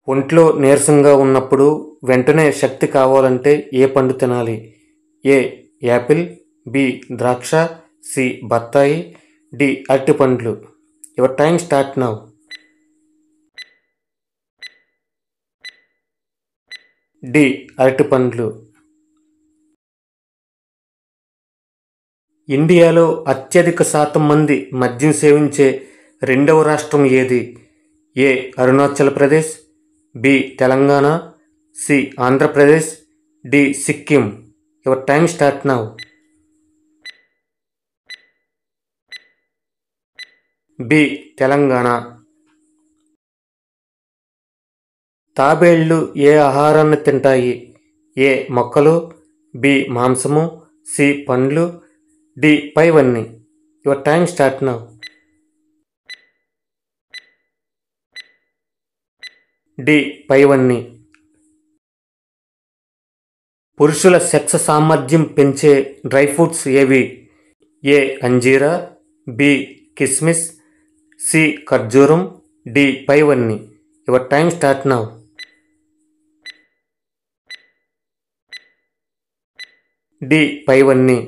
ఒంట్లో నీరసంగా ఉన్నప్పుడు వెంటనే శక్తి కావాలంటే ఏ పండు తినాలి? ఏ. Apple, B. ద్రాక్ష, సి. బత్తాయి, డి. అరటిపండ్లు. Your time start now. D. అరటిపండ్లు. ఇండియాలో అత్యధిక శాతం మంది మద్యం సేవించే రెండవ రాష్ట్రం ఏది? A. Arunachal Pradesh, B. Telangana, C. Andhra Pradesh, D. Sikkim. Your time start now. B. Telangana. తాబేళ్లు ఏ ఆహారాన్ని తింటాయి? ఏ. మొక్కలు, బి. మాంసము, సి. పండ్లు, డి. పైవన్నీ. Your time start now. D. పైవన్నీ. పురుషుల సెక్స్ సామర్థ్యం పెంచే డ్రై ఫ్రూట్స్ ఏవి? ఏ. అంజీరా, బి. కిస్మిస్, సి. ఖర్జూరం, డి. పైవన్నీ. Your time start now. D. పైవన్నీ.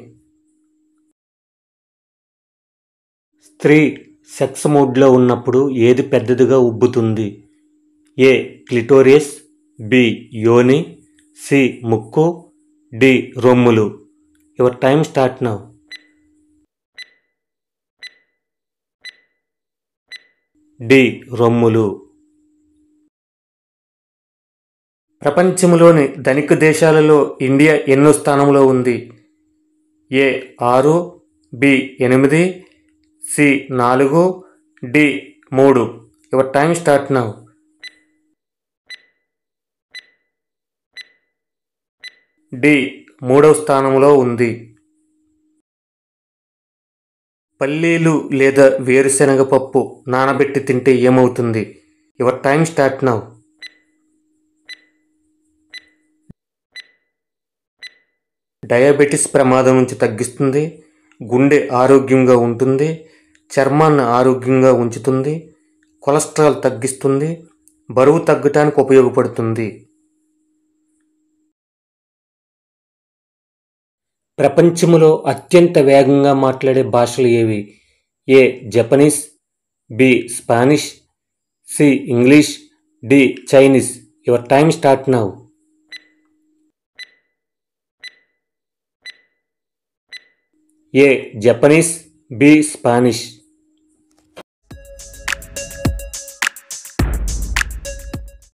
స్త్రీ సెక్స్ మూడ్లో ఉన్నప్పుడు ఏది పెద్దదిగా ఉబ్బుతుంది? ఏ. Clitoris, B. యోని, సి. ముక్కు, డి. రొమ్ములు. Your time start now. D. రొమ్ములు. ప్రపంచంలోని ధనిక దేశాలలో ఇండియా ఎన్నో స్థానంలో ఉంది? A. 6, B. 8, C. 4, D. 3. Your time start now. D. 3వ స్థానంలో ఉంది. పల్లీలు లేదా వేరుశనగ పప్పు నానబెట్టి తింటే ఏమవుతుంది? Your time start now. Diabetes ప్రమాదం నుంచి తగ్గిస్తుంది, గుండె ఆరోగ్యంగా ఉంటుంది, చర్మాన్ని ఆరోగ్యంగా ఉంచుతుంది, కొలెస్ట్రాల్ తగ్గిస్తుంది, బరువు తగ్గటానికి ఉపయోగపడుతుంది. ప్రపంచంలో అత్యంత వేగంగా మాట్లాడే భాషలు ఏవి? A. Japanese, B. Spanish, C. English, D. Chinese. Your time start now. A. Japanese, B. Spanish.